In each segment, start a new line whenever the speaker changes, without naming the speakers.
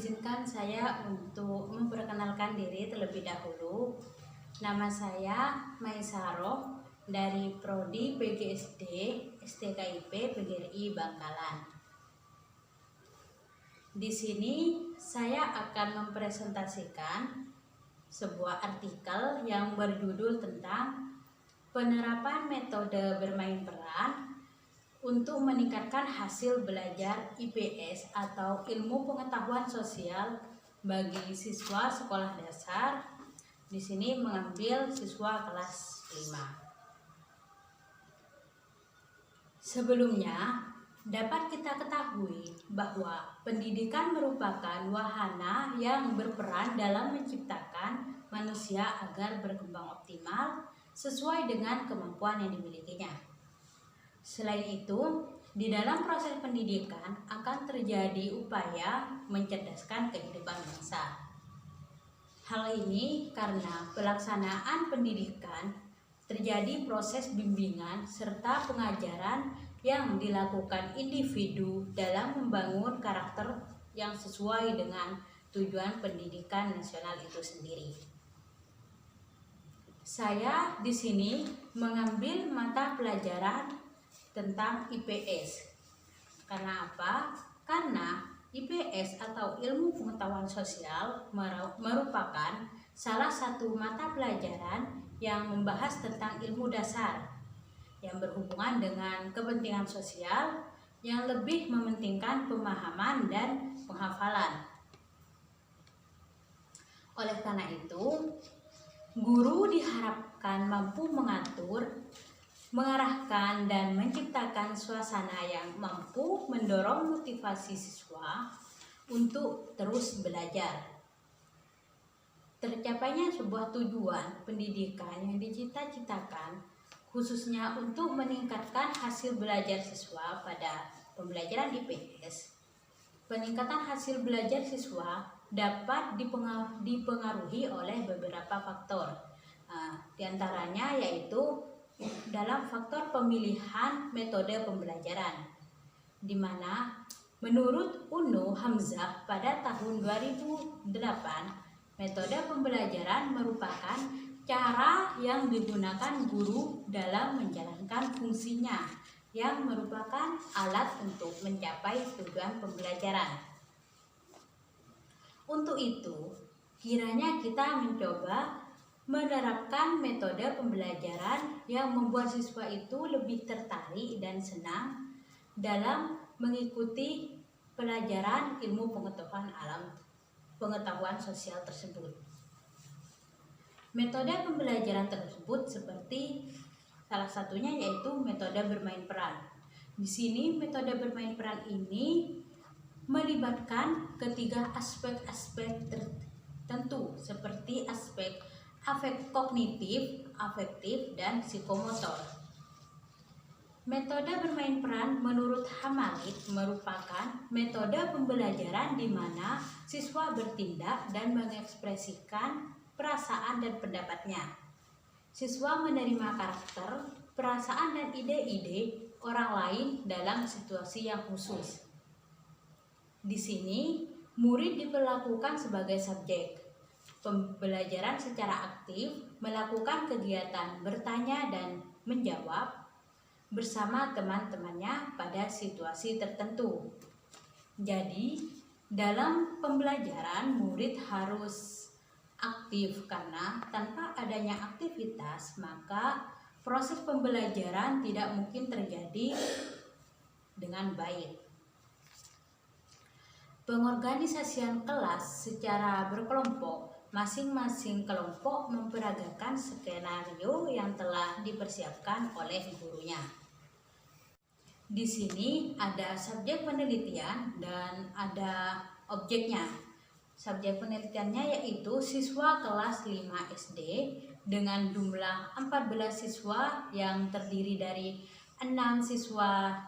Izinkan saya untuk memperkenalkan diri terlebih dahulu. Nama saya Maisaroh dari Prodi PGSD STKIP PGRI Bangkalan. Di sini saya akan mempresentasikan sebuah artikel yang berjudul tentang penerapan metode bermain peran untuk meningkatkan hasil belajar IPS atau ilmu pengetahuan sosial bagi siswa sekolah dasar. Di sini mengambil siswa kelas 5. Sebelumnya, dapat kita ketahui bahwa pendidikan merupakan wahana yang berperan dalam menciptakan manusia agar berkembang optimal sesuai dengan kemampuan yang dimilikinya. Selain itu, di dalam proses pendidikan akan terjadi upaya mencerdaskan kehidupan bangsa. Hal ini karena pelaksanaan pendidikan terjadi proses bimbingan serta pengajaran yang dilakukan individu dalam membangun karakter yang sesuai dengan tujuan pendidikan nasional itu sendiri. Saya di sini mengambil mata pelajaran tentang IPS. Karena apa? Karena IPS atau ilmu pengetahuan sosial merupakan salah satu mata pelajaran yang membahas tentang ilmu dasar yang berhubungan dengan kepentingan sosial yang lebih mementingkan pemahaman dan penghafalan. Oleh karena itu, guru diharapkan mampu mengatur, mengarahkan dan menciptakan suasana yang mampu mendorong motivasi siswa untuk terus belajar. Tercapainya sebuah tujuan pendidikan yang dicita-citakan khususnya untuk meningkatkan hasil belajar siswa pada pembelajaran IPS. Peningkatan hasil belajar siswa dapat dipengaruhi oleh beberapa faktor. Di antaranya yaitu dalam faktor pemilihan metode pembelajaran, di mana menurut Unu Hamzah pada tahun 2008, metode pembelajaran merupakan cara yang digunakan guru dalam menjalankan fungsinya yang merupakan alat untuk mencapai tujuan pembelajaran. Untuk itu, kiranya kita mencoba menerapkan metode pembelajaran yang membuat siswa itu lebih tertarik dan senang dalam mengikuti pelajaran ilmu pengetahuan sosial tersebut. Metode pembelajaran tersebut seperti salah satunya yaitu metode bermain peran. Di sini metode bermain peran ini melibatkan ketiga aspek-aspek tertentu seperti aspek kognitif, afektif, dan psikomotor. Metode bermain peran menurut Hamalit merupakan metode pembelajaran di mana siswa bertindak dan mengekspresikan perasaan dan pendapatnya. Siswa menerima karakter, perasaan, dan ide-ide orang lain dalam situasi yang khusus. Di sini, murid diperlakukan sebagai subjek. Pembelajaran secara aktif melakukan kegiatan bertanya dan menjawab bersama teman-temannya pada situasi tertentu. Jadi, dalam pembelajaran murid harus aktif karena tanpa adanya aktivitas maka proses pembelajaran tidak mungkin terjadi dengan baik. Pengorganisasian kelas secara berkelompok. Masing-masing kelompok memperagakan skenario yang telah dipersiapkan oleh gurunya. Di sini ada subjek penelitian dan ada objeknya. Subjek penelitiannya yaitu siswa kelas 5 SD dengan jumlah 14 siswa yang terdiri dari 6 siswa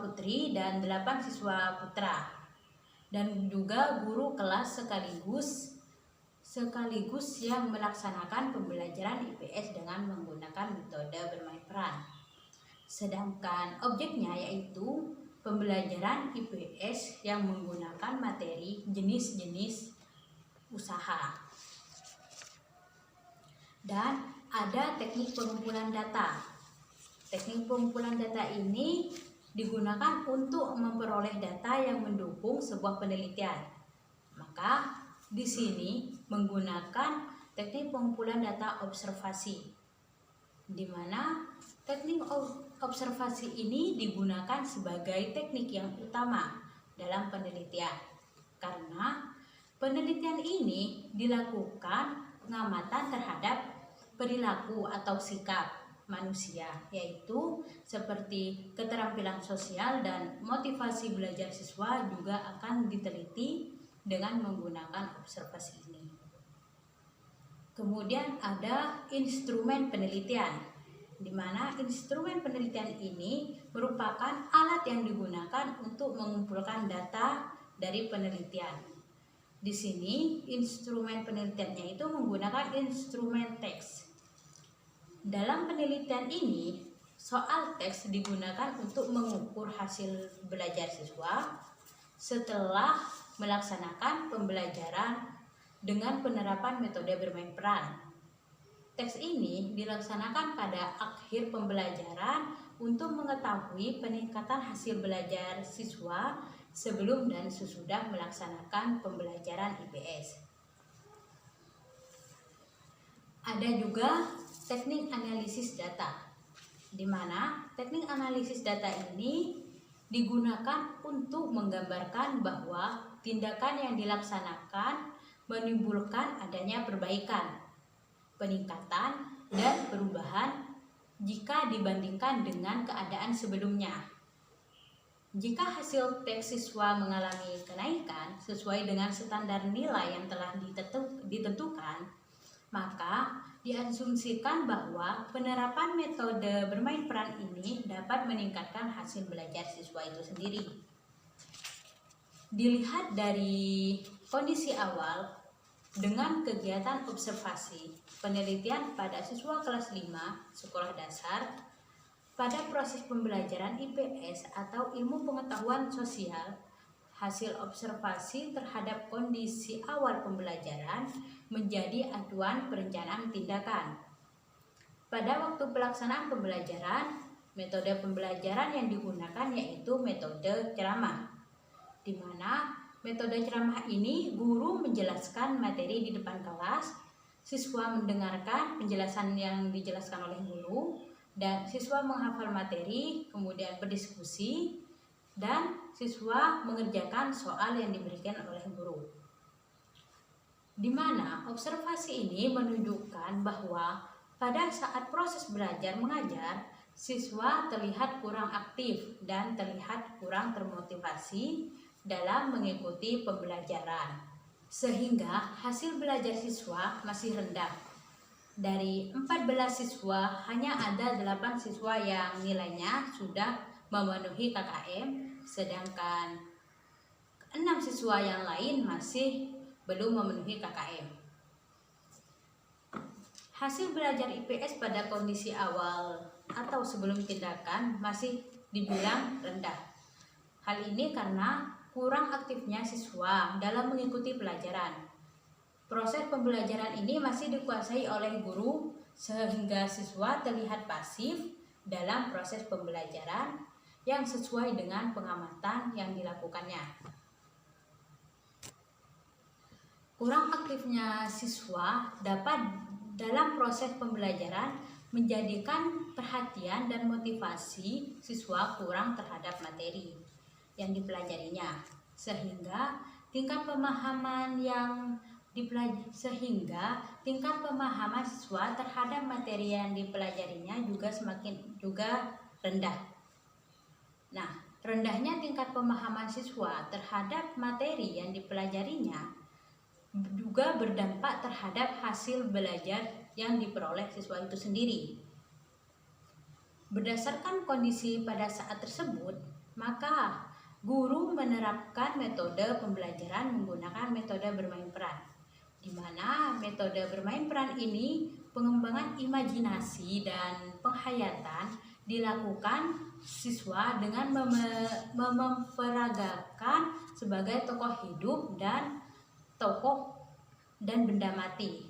putri dan 8 siswa putra. Dan juga guru kelas sekaligus yang melaksanakan pembelajaran IPS dengan menggunakan metode bermain peran. Sedangkan objeknya yaitu pembelajaran IPS yang menggunakan materi jenis-jenis usaha. Dan ada teknik pengumpulan data. Teknik pengumpulan data ini digunakan untuk memperoleh data yang mendukung sebuah penelitian. Maka di sini menggunakan teknik pengumpulan data observasi, di mana teknik observasi ini digunakan sebagai teknik yang utama dalam penelitian, karena penelitian ini dilakukan pengamatan terhadap perilaku atau sikap manusia, yaitu seperti keterampilan sosial dan motivasi belajar siswa juga akan diteliti dengan menggunakan observasi ini. Kemudian ada instrumen penelitian, di mana instrumen penelitian ini merupakan alat yang digunakan untuk mengumpulkan data dari penelitian. Di sini instrumen penelitiannya itu menggunakan instrumen teks. Dalam penelitian ini, soal teks digunakan untuk mengukur hasil belajar siswa setelah melaksanakan pembelajaran dengan penerapan metode bermain peran. Teks ini dilaksanakan pada akhir pembelajaran untuk mengetahui peningkatan hasil belajar siswa sebelum dan sesudah melaksanakan pembelajaran IPS. Ada juga teknik analisis data, di mana teknik analisis data ini digunakan untuk menggambarkan bahwa tindakan yang dilaksanakan menimbulkan adanya perbaikan, peningkatan, dan perubahan jika dibandingkan dengan keadaan sebelumnya. Jika hasil teks siswa mengalami kenaikan sesuai dengan standar nilai yang telah ditentukan, maka diasumsikan bahwa penerapan metode bermain peran ini dapat meningkatkan hasil belajar siswa itu sendiri. Dilihat dari kondisi awal dengan kegiatan observasi penelitian pada siswa kelas 5 sekolah dasar pada proses pembelajaran IPS atau ilmu pengetahuan sosial, hasil observasi terhadap kondisi awal pembelajaran menjadi acuan perencanaan tindakan. Pada waktu pelaksanaan pembelajaran, metode pembelajaran yang digunakan yaitu metode ceramah, di mana metode ceramah ini guru menjelaskan materi di depan kelas, siswa mendengarkan penjelasan yang dijelaskan oleh guru, dan siswa menghafal materi, kemudian berdiskusi, dan siswa mengerjakan soal yang diberikan oleh guru. Di mana observasi ini menunjukkan bahwa pada saat proses belajar mengajar, siswa terlihat kurang aktif dan terlihat kurang termotivasi dalam mengikuti pembelajaran, sehingga hasil belajar siswa masih rendah. Dari 14 siswa, hanya ada 8 siswa yang nilainya sudah memenuhi KKM, sedangkan 6 siswa yang lain masih belum memenuhi KKM. Hasil belajar IPS pada kondisi awal atau sebelum tindakan masih dibilang rendah. Hal ini karena kurang aktifnya siswa dalam mengikuti pelajaran. Proses pembelajaran ini masih dikuasai oleh guru sehingga siswa terlihat pasif dalam proses pembelajaran yang sesuai dengan pengamatan yang dilakukannya. Kurang aktifnya siswa dapat dalam proses pembelajaran menjadikan perhatian dan motivasi siswa kurang terhadap materi yang dipelajarinya, sehingga tingkat pemahaman siswa terhadap materi yang dipelajarinya juga rendah. Nah, rendahnya tingkat pemahaman siswa terhadap materi yang dipelajarinya juga berdampak terhadap hasil belajar yang diperoleh siswa itu sendiri. Berdasarkan kondisi pada saat tersebut, maka guru menerapkan metode pembelajaran menggunakan metode bermain peran, di mana metode bermain peran ini pengembangan imajinasi dan penghayatan dilakukan siswa dengan memperagakan sebagai tokoh hidup dan tokoh dan benda mati.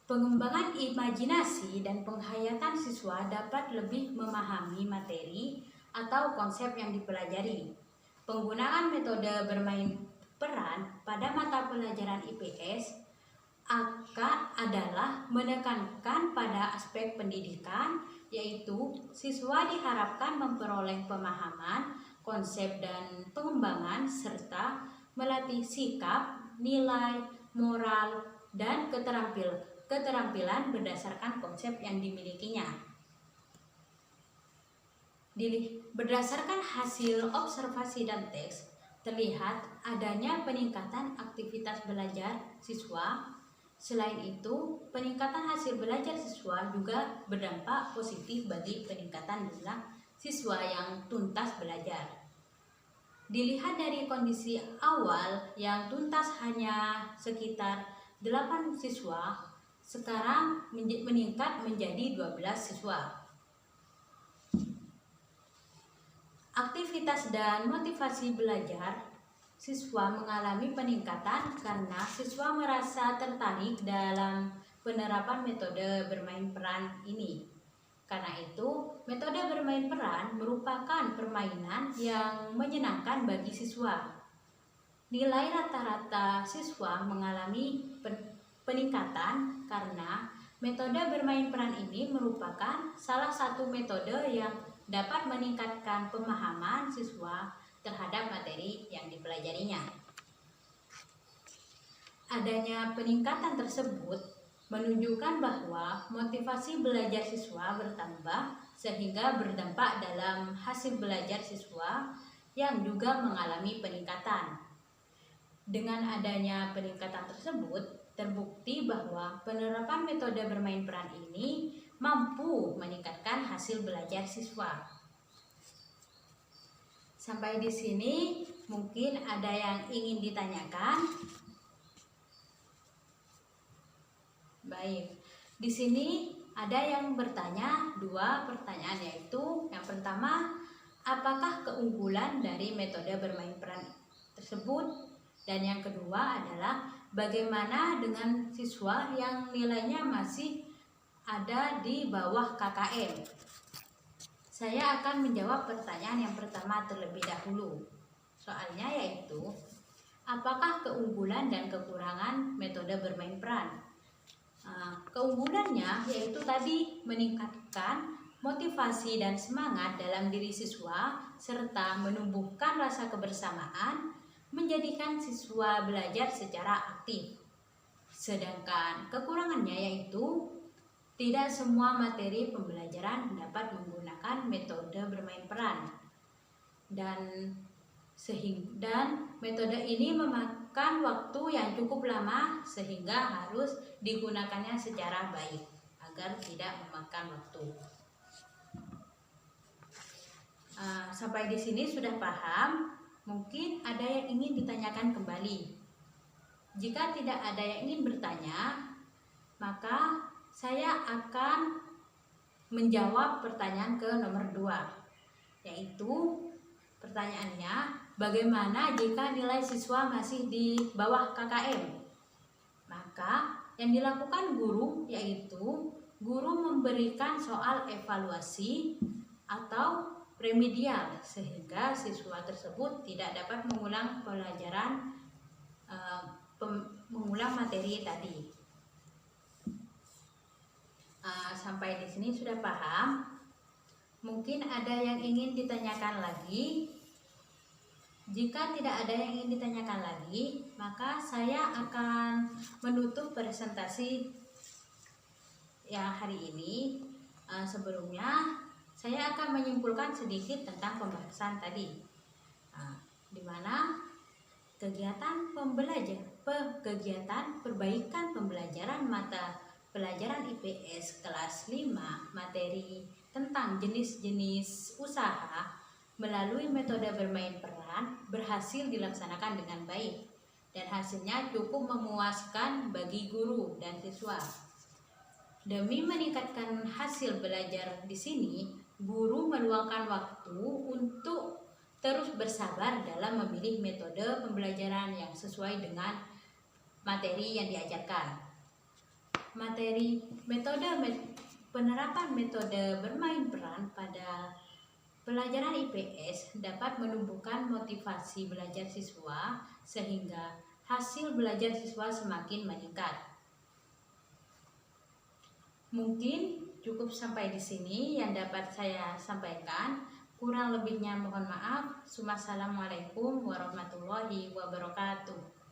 Pengembangan imajinasi dan penghayatan siswa dapat lebih memahami materi atau konsep yang dipelajari. Penggunaan metode bermain peran pada mata pelajaran IPS adalah menekankan pada aspek pendidikan, yaitu siswa diharapkan memperoleh pemahaman, konsep dan pengembangan serta melatih sikap, nilai, moral, dan keterampilan berdasarkan konsep yang dimilikinya. Berdasarkan hasil observasi dan teks, terlihat adanya peningkatan aktivitas belajar siswa. Selain itu, peningkatan hasil belajar siswa juga berdampak positif bagi peningkatan jumlah siswa yang tuntas belajar. Dilihat dari kondisi awal yang tuntas hanya sekitar 8 siswa, sekarang meningkat menjadi 12 siswa. Aktivitas dan motivasi belajar siswa mengalami peningkatan karena siswa merasa tertarik dalam penerapan metode bermain peran ini. Karena itu, metode bermain peran merupakan permainan yang menyenangkan bagi siswa. Nilai rata-rata siswa mengalami peningkatan karena metode bermain peran ini merupakan salah satu metode yang dapat meningkatkan pemahaman siswa terhadap materi yang dipelajarinya. Adanya peningkatan tersebut menunjukkan bahwa motivasi belajar siswa bertambah sehingga berdampak dalam hasil belajar siswa yang juga mengalami peningkatan. Dengan adanya peningkatan tersebut, terbukti bahwa penerapan metode bermain peran ini mampu meningkatkan hasil belajar siswa. Sampai di sini mungkin ada yang ingin ditanyakan. Baik, di sini ada yang bertanya 2 pertanyaan, yaitu yang pertama, apakah keunggulan dari metode bermain peran tersebut? Dan yang kedua adalah bagaimana dengan siswa yang nilainya masih ada di bawah KKM? Saya akan menjawab pertanyaan yang pertama terlebih dahulu. Soalnya yaitu, apakah keunggulan dan kekurangan metode bermain peran? Keunggulannya yaitu tadi meningkatkan motivasi dan semangat dalam diri siswa serta menumbuhkan rasa kebersamaan, menjadikan siswa belajar secara aktif. Sedangkan kekurangannya yaitu tidak semua materi pembelajaran dapat menggunakan metode bermain peran dan metode ini memakan waktu yang cukup lama sehingga harus digunakannya secara baik agar tidak memakan waktu. Sampai di sini sudah paham? Mungkin ada yang ingin ditanyakan kembali. Jika tidak ada yang ingin bertanya, maka saya akan menjawab pertanyaan ke nomor 2, yaitu pertanyaannya, bagaimana jika nilai siswa masih di bawah KKM? Maka yang dilakukan guru yaitu guru memberikan soal evaluasi atau remedial sehingga siswa tersebut tidak dapat mengulang mengulang materi tadi. Sampai di sini sudah paham? Mungkin ada yang ingin ditanyakan lagi. Jika tidak ada yang ingin ditanyakan lagi, maka saya akan menutup presentasi yang hari ini. Sebelumnya, saya akan menyimpulkan sedikit tentang pembahasan tadi, di mana kegiatan perbaikan pembelajaran mata pelajaran IPS kelas 5 materi tentang jenis-jenis usaha melalui metode bermain peran berhasil dilaksanakan dengan baik dan hasilnya cukup memuaskan bagi guru dan siswa. Demi meningkatkan hasil belajar di sini, guru meluangkan waktu untuk terus bersabar dalam memilih metode pembelajaran yang sesuai dengan materi yang diajarkan. Penerapan metode bermain peran pada pelajaran IPS dapat menumbuhkan motivasi belajar siswa sehingga hasil belajar siswa semakin meningkat. Mungkin cukup sampai di sini yang dapat saya sampaikan. Kurang lebihnya mohon maaf. Wassalamualaikum warahmatullahi wabarakatuh.